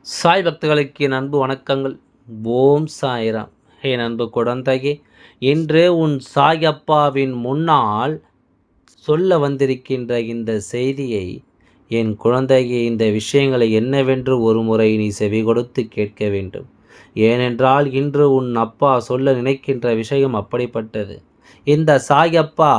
சாய் பக்தர்களுக்கு என் அன்பு வணக்கங்கள். ஓம் சாய்ராம். என் அன்பு குழந்தையே, இன்று உன் சாயப்பாவின் முன்னால் சொல்ல வந்திருக்கின்ற இந்த செய்தியை, என் குழந்தையே, இந்த விஷயங்களை என்னவென்று ஒருமுறை நீ செவிகொடுத்து கேட்க வேண்டும். ஏனென்றால் இன்று உன் அப்பா சொல்ல நினைக்கின்ற விஷயம் அப்படிப்பட்டது. இந்த சாயப்பா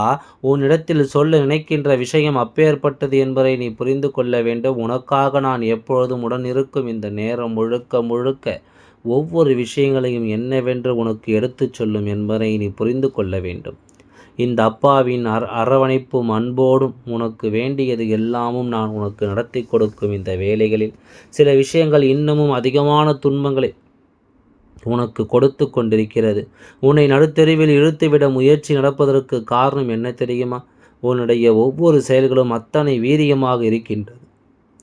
உன்னிடத்தில் சொல்ல நினைக்கின்ற விஷயம் அப்பேற்பட்டது என்பதை நீ புரிந்து கொள்ள வேண்டும். உனக்காக நான் எப்பொழுதும் உடன் இருக்கும் இந்த நேரம் முழுக்க முழுக்க ஒவ்வொரு விஷயங்களையும் என்னவென்று உனக்கு எடுத்துச் சொல்லும் என்பதை நீ புரிந்து கொள்ள வேண்டும். இந்த அப்பாவின் அரவணைப்பும் அன்போடும் உனக்கு வேண்டியது எல்லாமும் நான் உனக்கு நடத்தி கொடுக்கும் இந்த வேளைகளில் சில விஷயங்கள் இன்னமும் அதிகமான துன்பங்களை உனக்கு கொடுத்து கொண்டிருக்கிறது. உன்னை நடுத்தெருவில் இழுத்துவிட முயற்சி நடப்பதற்கு காரணம் என்ன தெரியுமா? உன்னுடைய ஒவ்வொரு செயல்களும் அத்தனை வீரியமாக இருக்கின்றது.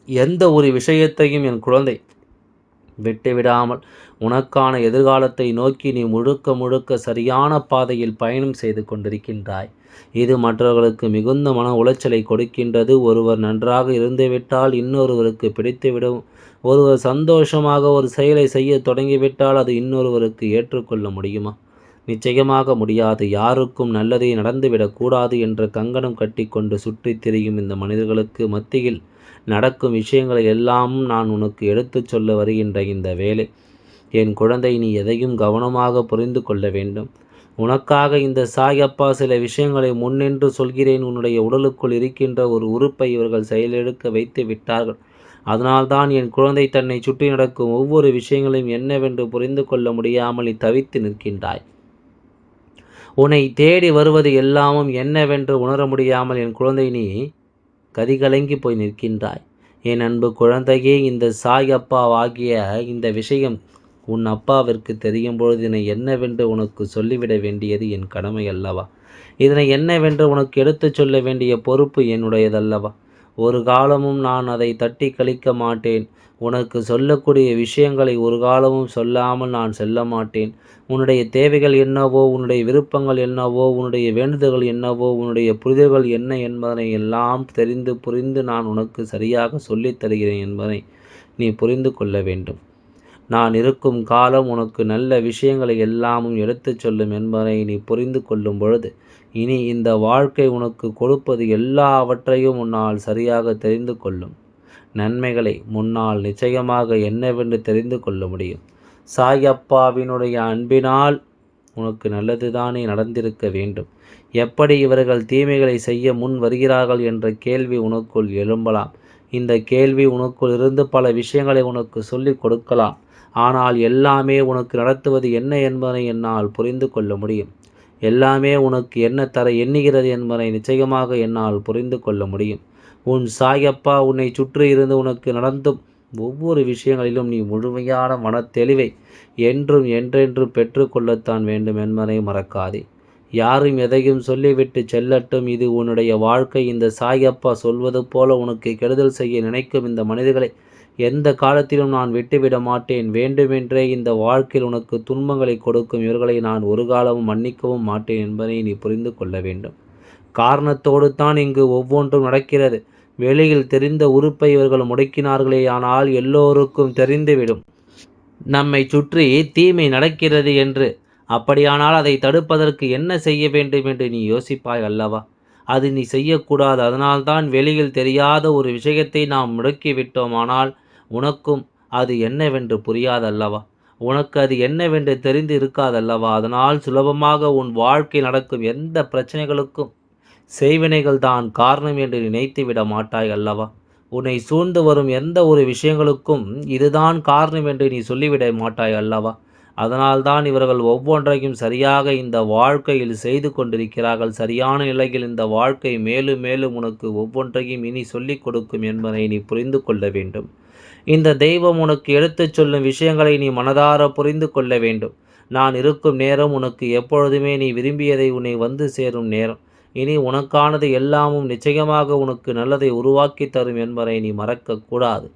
எந்த ஒரு விஷயத்தையும் என் குழந்தை விட்டுவிடாமல் உனக்கான எதிர்காலத்தை நோக்கி நீ முழுக்க முழுக்க சரியான பாதையில் பயணம் செய்து கொண்டிருக்கின்றாய். இது மற்றவர்களுக்கு மிகுந்த மன உளைச்சலை கொடுக்கின்றது. ஒருவர் நன்றாக இருந்துவிட்டால் இன்னொருவருக்கு பிடித்துவிடும். ஒருவர் சந்தோஷமாக ஒரு செயலை செய்ய தொடங்கிவிட்டால் அது இன்னொருவருக்கு ஏற்றுக்கொள்ள முடியுமா? நிச்சயமாக முடியாது. யாருக்கும் நல்லதே நடந்துவிடக்கூடாது என்ற கங்கணம் கட்டிக்கொண்டு சுற்றித் திரியும் இந்த மனிதர்களுக்கு மத்தியில் நடக்கும் விஷயங்களை எல்லாம் நான் உனக்கு எடுத்துச் சொல்ல வருகின்ற இந்த வேலை, என் குழந்தை, நீ எதையும் கவனமாக புரிந்து கொள்ள வேண்டும். உனக்காக இந்த சாயப்பா சில விஷயங்களை முன்னின்று சொல்கிறேன். உன்னுடைய உடலுக்குள் இருக்கின்ற ஒரு உறுப்பை இவர்கள் செயலிழக்க வைத்து விட்டார்கள். அதனால்தான் என் குழந்தை, தன்னை சுற்றி நடக்கும் ஒவ்வொரு விஷயங்களையும் என்னவென்று புரிந்து கொள்ள முடியாமல் நீ தவித்து நிற்கின்றாய். உன்னை தேடி வருவது எல்லாமும் என்னவென்று உணர முடியாமல் என் குழந்தை நீ கதிகலங்கி போய் நிற்கின்றாய். என் அன்பு குழந்தையே, இந்த சாய் அப்பாவாகிய இந்த விஷயம் உன் அப்பாவிற்கு தெரியும் பொழுது இதனை என்னவென்று உனக்கு சொல்லிவிட வேண்டியது என் கடமை அல்லவா? இதனை என்னவென்று உனக்கு எடுத்துச் சொல்ல வேண்டிய பொறுப்பு என்னுடையதல்லவா? ஒரு காலமும் நான் அதை தட்டி கழிக்க மாட்டேன். உனக்கு சொல்லக்கூடிய விஷயங்களை ஒரு காலமும் சொல்லாமல் நான் செல்ல மாட்டேன். உன்னுடைய தேவைகள் என்னவோ, உன்னுடைய விருப்பங்கள் என்னவோ, உன்னுடைய வேண்டுதல்கள் என்னவோ, உன்னுடைய புரிதல்கள் என்ன என்பதனை எல்லாம் தெரிந்து புரிந்து நான் உனக்கு சரியாக சொல்லித் தருகிறேன் என்பதை நீ புரிந்து கொள்ள வேண்டும். நான் இருக்கும் காலம் உனக்கு நல்ல விஷயங்களை எல்லாமும் எடுத்துச் சொல்லும் என்பதை நீ புரிந்து கொள்ளும் பொழுது, இனி இந்த வாழ்க்கை உனக்கு கொடுப்பது எல்லாவற்றையும் உன்னால் சரியாக தெரிந்து கொள்ளும். நன்மைகளை முன்னால் நிச்சயமாக என்னவென்று தெரிந்து கொள்ள முடியும். சாயப்பாவினுடைய அன்பினால் உனக்கு நல்லதுதானே நடந்திருக்க வேண்டும். எப்படி இவர்கள் தீமைகளை செய்ய முன் வருகிறார்கள் என்ற கேள்வி உனக்குள் எழும்பலாம். இந்த கேள்வி உனக்குள் இருந்து பல விஷயங்களை உனக்கு சொல்லிக் கொடுக்கலாம். ஆனால் எல்லாமே உனக்கு நடத்துவது என்ன என்பதை என்னால் புரிந்து கொள்ள முடியும். எல்லாமே உனக்கு என்ன தர எண்ணுகிறது என்பதை நிச்சயமாக என்னால் புரிந்து கொள்ள முடியும். உன் சாயப்பா உன்னை சுற்றி இருந்து உனக்கு நடந்தும் ஒவ்வொரு விஷயங்களிலும் நீ முழுமையான மனத்தெளிவை என்றும் என்றென்றும் பெற்றுக்கொள்ளத்தான் வேண்டும் என்பதை மறக்காதே. யாரும் எதையும் சொல்லிவிட்டு செல்லட்டும். இது உன்னுடைய வாழ்க்கை. இந்த சாயப்பா சொல்வது போல உனக்கு கெடுதல் செய்ய நினைக்கும் இந்த மனிதர்களை எந்த காலத்திலும் நான் விட்டுவிட மாட்டேன். வேண்டுமென்றே இந்த வாழ்க்கையில் உனக்கு துன்பங்களை கொடுக்கும் இவர்களை நான் ஒரு காலமும் மன்னிக்கவும் மாட்டேன் என்பதை நீ புரிந்து கொள்ள வேண்டும். காரணத்தோடு தான் இங்கு ஒவ்வொன்றும் நடக்கிறது. வெளியில் தெரிந்த உறுப்பை இவர்கள் முடக்கினார்களே, ஆனால் எல்லோருக்கும் தெரிந்துவிடும் நம்மை சுற்றி தீமை நடக்கிறது என்று. அப்படியானால் அதை தடுப்பதற்கு என்ன செய்ய வேண்டும் என்று நீ யோசிப்பாய் அல்லவா? அது நீ செய்யக்கூடாது. அதனால்தான் வெளியில் தெரியாத ஒரு விஷயத்தை நாம் முடக்கிவிட்டோம். ஆனால் உனக்கும் அது என்னவென்று புரியாதல்லவா? உனக்கு அது என்னவென்று தெரிந்து இருக்காதல்லவா? அதனால் சுலபமாக உன் வாழ்க்கை நடக்கும் எந்த பிரச்சனைகளுக்கும் செய்வினைகள் தான் காரணம் என்று நினைத்து விட மாட்டாய் அல்லவா? உன்னை சூழ்ந்து வரும் எந்த ஒரு விஷயங்களுக்கும் இதுதான் காரணம் என்று நீ சொல்லிவிட மாட்டாய் அல்லவா? அதனால்தான் இவர்கள் ஒவ்வொன்றையும் சரியாக இந்த வாழ்க்கையில் செய்து கொண்டிருக்கிறார்கள். சரியான நிலையில் இந்த வாழ்க்கை மேலும் மேலும் உனக்கு ஒவ்வொன்றையும் இனி சொல்லிக் கொடுக்கும் என்பதை நீ புரிந்து கொள்ள வேண்டும். இந்த தெய்வம் உனக்கு எடுத்துச் சொல்லும் விஷயங்களை நீ மனதார புரிந்து கொள்ள வேண்டும். நான் இருக்கும் நேரம் உனக்கு எப்பொழுதுமே நீ விரும்பியதை உன்னை வந்து சேரும் நேரம். இனி உனக்கானது எல்லாமும் நிச்சயமாக உனக்கு நல்லதை உருவாக்கி தரும் என்பதை நீ மறக்கக்கூடாது.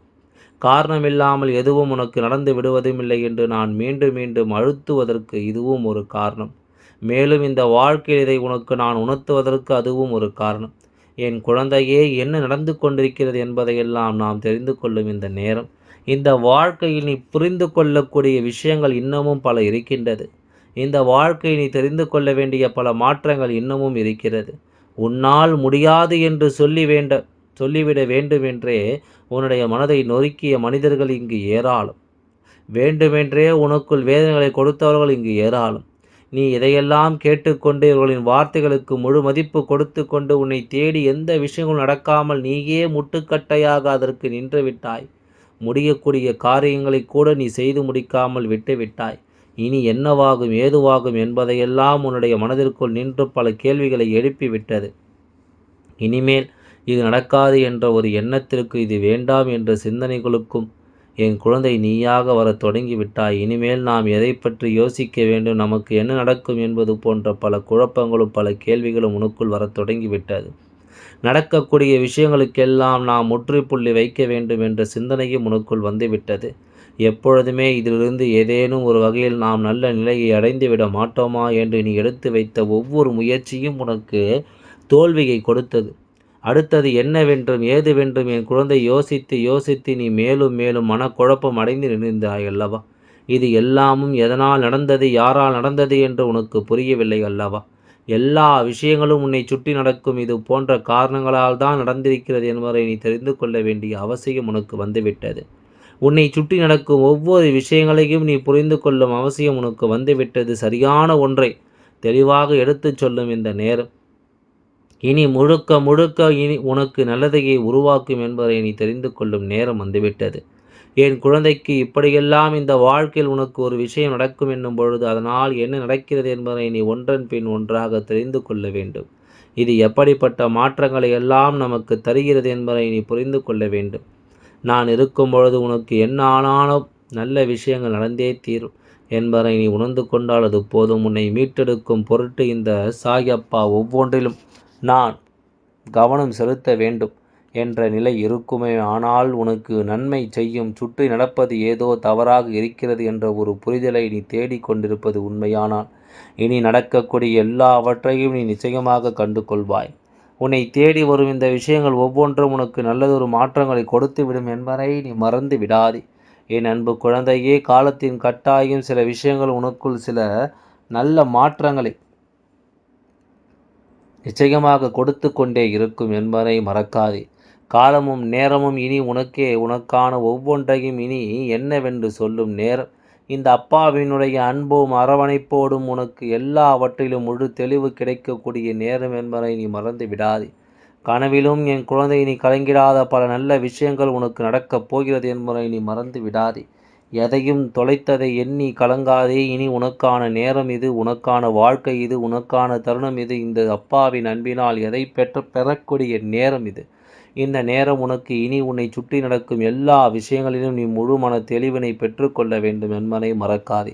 காரணமில்லாமல் எதுவும் உனக்கு நடந்து விடுவதுமில்லை என்று நான் மீண்டும் மீண்டும் அழுத்துவதற்கு இதுவும் ஒரு காரணம். மேலும் இந்த வாழ்க்கையில் இதை உனக்கு நான் உணர்த்துவதற்கு அதுவும் ஒரு காரணம். என் குழந்தையே, என்ன நடந்து கொண்டிருக்கிறது என்பதையெல்லாம் நாம் தெரிந்து கொள்ளும் இந்த நேரம். இந்த வாழ்க்கையில் நீ புரிந்து கொள்ளக்கூடிய விஷயங்கள் இன்னமும் பல இருக்கின்றது. இந்த வாழ்க்கையை நீ தெரிந்து கொள்ள வேண்டிய பல மாற்றங்கள் இன்னமும் இருக்கிறது. உன்னால் முடியாது என்று சொல்லிவிட வேண்டுமென்றே உன்னுடைய மனதை நொறுக்கிய மனிதர்கள் இங்கு ஏராளம். வேண்டுமென்றே உனக்குள் வேதனைகளை கொடுத்தவர்கள் இங்கு ஏராளம். நீ இதையெல்லாம் கேட்டுக்கொண்டு இவர்களின் வார்த்தைகளுக்கு முழு மதிப்பு கொடுத்து கொண்டு உன்னை தேடி எந்த விஷயங்களும் நடக்காமல் நீயே முட்டுக்கட்டையாக அதற்கு நின்று விட்டாய். முடியக்கூடிய காரியங்களை கூட நீ செய்து முடிக்காமல் விட்டுவிட்டாய். இனி என்னவாகும் ஏதுவாகும் என்பதையெல்லாம் உன்னுடைய மனதிற்குள் நின்று பல கேள்விகளை எழுப்பிவிட்டது. இனிமேல் இது நடக்காது என்ற ஒரு எண்ணத்திற்கு, இது வேண்டாம் என்ற சிந்தனைகளுக்கும் என் குழந்தை நீயாக வரத் தொடங்கிவிட்டாய். இனிமேல் நாம் எதை பற்றி யோசிக்க வேண்டும், நமக்கு என்ன நடக்கும் என்பது போன்ற பல குழப்பங்களும் பல கேள்விகளும் உனக்குள் வரத் தொடங்கிவிட்டது. நடக்கக்கூடிய விஷயங்களுக்கெல்லாம் நாம் முற்றுப்புள்ளி வைக்க வேண்டும் என்ற சிந்தனையும் உனக்குள் வந்துவிட்டது. எப்பொழுதுமே இதிலிருந்து ஏதேனும் ஒரு வகையில் நாம் நல்ல நிலையை அடைந்துவிட மாட்டோமா என்று நீ எடுத்து வைத்த ஒவ்வொரு முயற்சியும் உனக்கு தோல்வியை கொடுத்தது. அடுத்தது என்னவென்றும் ஏதுவென்றும் என் குழந்தை யோசித்து யோசித்து நீ மேலும் மேலும் மனக்குழப்பம் அடைந்து நின்றாய் அல்லவா? இது எல்லாமும் எதனால் நடந்தது, யாரால் நடந்தது என்று உனக்கு புரியவில்லை அல்லவா? எல்லா விஷயங்களும் உன்னை சுற்றி நடக்கும் இது போன்ற காரணங்களால் தான் நடந்திருக்கிறது என்பதை நீ தெரிந்து கொள்ள வேண்டிய அவசியம் உனக்கு வந்துவிட்டது. உன்னை சுற்றி நடக்கும் ஒவ்வொரு விஷயங்களையும் நீ புரிந்து கொள்ளும் அவசியம் உனக்கு வந்துவிட்டது. சரியான ஒன்றை தெளிவாக எடுத்துச் சொல்லும் இந்த நேரம் இனி முழுக்க முழுக்க இனி உனக்கு நல்லதையை உருவாக்கும் என்பதை நீ தெரிந்து கொள்ளும் நேரம் வந்துவிட்டது. என் குழந்தைக்கு இப்படியெல்லாம் இந்த வாழ்க்கையில் உனக்கு ஒரு விஷயம் நடக்கும் என்னும் பொழுது அதனால் என்ன நடக்கிறது என்பதை நீ ஒன்றன் பின் ஒன்றாக தெரிந்து கொள்ள வேண்டும். இது எப்படிப்பட்ட மாற்றங்களை எல்லாம் நமக்கு தருகிறது என்பதை நீ புரிந்து கொள்ள வேண்டும். நான் இருக்கும் பொழுது உனக்கு என்ன ஆனாலும் நல்ல விஷயங்கள் நடந்தே தீரும் என்பதை நீ உணர்ந்து கொண்டால் அது போதும். உன்னை மீட்டெடுக்கும் பொருட்டு இந்த சாயப்பா ஒவ்வொன்றிலும் நான் கவனம் செலுத்த வேண்டும் என்ற நிலை இருக்குமே. ஆனால் உனக்கு நன்மை செய்யும் சுற்றி நடப்பது ஏதோ தவறாக இருக்கிறது என்ற ஒரு புரிதலை நீ தேடிக்கொண்டிருப்பது உண்மையானால் இனி நடக்கக்கூடிய எல்லாவற்றையும் நீ நிச்சயமாக கண்டு கொள்வாய். உன்னை தேடி வரும் இந்த விஷயங்கள் ஒவ்வொன்றும் உனக்கு நல்லதொரு மாற்றங்களை கொடுத்துவிடும் என்பதை நீ மறந்து விடாதே. என் அன்பு குழந்தையே, காலத்தின் கட்டாயம் சில விஷயங்கள் உனக்குள் சில நல்ல மாற்றங்களை நிச்சயமாக கொடுத்து கொண்டே இருக்கும் என்பதை மறக்காதே. காலமும் நேரமும் இனி உனக்கான ஒவ்வொன்றையும் இனி என்னவென்று சொல்லும் நேரம். இந்த அப்பாவினுடைய அன்பும் அரவணைப்போடும் உனக்கு எல்லாவற்றிலும் முழு தெளிவு கிடைக்கக்கூடிய நேரம் என்பதை நீ மறந்து விடாதே. கனவிலும் என் குழந்தை நீ கலங்கிடாத பல நல்ல விஷயங்கள் உனக்கு நடக்கப் போகிறது என்பதை நீ மறந்து விடாதே. எதையும் தொலைத்ததை எண்ணி கலங்காதே. இனி உனக்கான நேரம் இது, உனக்கான வாழ்க்கை இது, உனக்கான தருணம் இது. இந்த அப்பாவின் அன்பினால் எதை பெறக்கூடிய நேரம் இது. இந்த நேரம் உனக்கு இனி உன்னை சுற்றி நடக்கும் எல்லா விஷயங்களிலும் நீ முழு மன தெளிவினை பெற்றுக்கொள்ள வேண்டும் என்பதை மறக்காதே.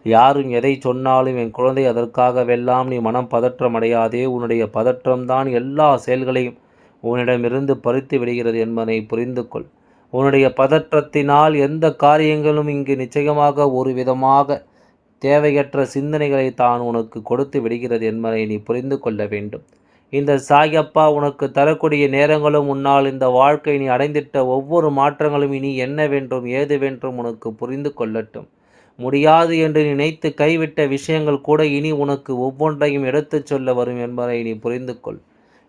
யாரும் எதை சொன்னாலும் என் குழந்தை அதற்காகவெல்லாம் நீ மனம் பதற்றமடையாதே. உன்னுடைய பதற்றம்தான் எல்லா செயல்களையும் உன்னிடமிருந்து பறித்து விடுகிறது என்பதை புரிந்து கொள். உன்னுடைய பதற்றத்தினால் எந்த காரியங்களும் இங்கு நிச்சயமாக ஒரு விதமாக தேவையற்ற சிந்தனைகளை தான் உனக்கு கொடுத்து விடுகிறது என்பதை நீ புரிந்து கொள்ள வேண்டும். இந்த சாயப்பா உனக்கு தரக்கூடிய நேரங்களும் உன்னால் இந்த வாழ்க்கை நீ அடைந்திட்ட ஒவ்வொரு மாற்றங்களும் இனி என்னவென்றும் ஏதுவென்றும் உனக்கு புரிந்து கொள்ளட்டும். முடியாது என்று நினைத்து கைவிட்ட விஷயங்கள் கூட இனி உனக்கு ஒவ்வொன்றையும் எடுத்துச் சொல்ல வரும் என்பதை நீ புரிந்து கொள்.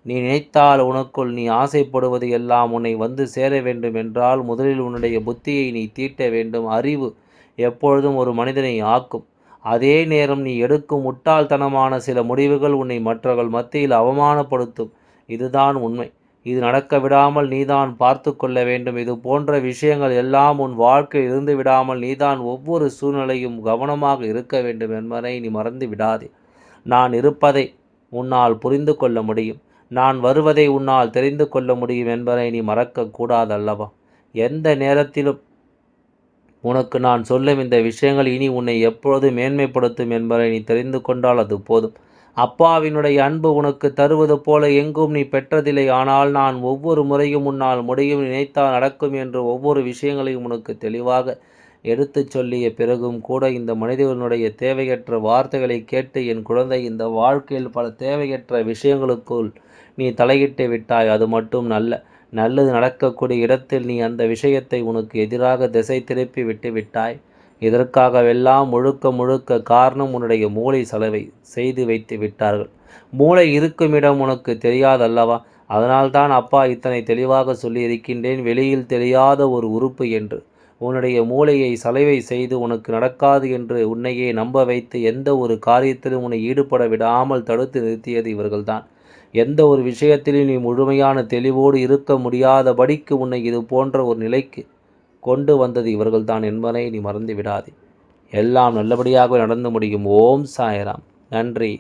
நீ நினைத்தால் உனக்குள் நீ ஆசைப்படுவது எல்லாம் உன்னை வந்து சேர வேண்டும் என்றால் முதலில் உன்னுடைய புத்தியை நீ தீட்ட வேண்டும். அறிவு எப்பொழுதும் ஒரு மனிதனை ஆக்கும். அதே நேரம் நீ எடுக்கும் முட்டாள்தனமான சில முடிவுகள் உன்னை மற்றவர்கள் மத்தியில் அவமானப்படுத்தும். இதுதான் உண்மை. இது நடக்க விடாமல் நீதான் பார்த்து கொள்ள வேண்டும். இது போன்ற விஷயங்கள் எல்லாம் உன் வாழ்க்கையில் இருந்து விடாமல் நீதான் ஒவ்வொரு சூழ்நிலையும் கவனமாக இருக்க வேண்டும் என்பதை நீ மறந்து விடாதே. நான் இருப்பதை உன்னால் புரிந்து கொள்ள முடியும். நான் வருவதை உன்னால் தெரிந்து கொள்ள முடியும் என்பதை நீ மறக்கக்கூடாதல்லவா? எந்த நேரத்திலும் உனக்கு நான் சொல்லும் இந்த விஷயங்கள் இனி உன்னை எப்பொழுது மேன்மைப்படுத்தும் என்பதை நீ தெரிந்து கொண்டால் அது போதும். அப்பாவினுடைய அன்பு உனக்கு தருவது போல எங்கும் நீ பெற்றதில்லை. ஆனால் நான் ஒவ்வொரு முறையும் உன்னால் முடியும், நினைத்தால் நடக்கும் என்று ஒவ்வொரு விஷயங்களையும் உனக்கு தெளிவாக எடுத்துச் சொல்லிய பிறகும் கூட இந்த மனிதனுடைய தேவையற்ற வார்த்தைகளை கேட்டு என் குழந்தை இந்த வாழ்க்கையில் பல தேவையற்ற விஷயங்களுக்குள் நீ தலையிட்டு விட்டாய். அது மட்டும் அல்ல, நல்லது நடக்கக்கூடிய இடத்தில் நீ அந்த விஷயத்தை உனக்கு எதிராக திசை திருப்பி விட்டு விட்டாய். இதற்காகவெல்லாம் முழுக்க முழுக்க காரணம் உன்னுடைய மூளை செலவை செய்து வைத்து விட்டார்கள். மூளை இருக்கும் இடம் உனக்கு தெரியாதல்லவா? அதனால்தான் அப்பா இத்தனை தெளிவாக சொல்லி இருக்கின்றேன், வெளியில் தெரியாத ஒரு உறுப்பு என்று. உன்னுடைய மூளையை சலவை செய்து உனக்கு நடக்காது என்று உன்னையே நம்ப வைத்து எந்த ஒரு காரியத்திலும் உன்னை ஈடுபட விடாமல் தடுத்து நிறுத்தியது இவர்கள்தான். எந்த ஒரு விஷயத்திலும் நீ முழுமையான தெளிவோடு இருக்க முடியாதபடிக்கு உன்னை இது போன்ற ஒரு நிலைக்கு கொண்டு வந்தது இவர்கள்தான் என்பதை நீ மறந்து விடாதே. எல்லாம் நல்லபடியாக நடந்து முடியும். ஓம் சாய்ராம். நன்றி.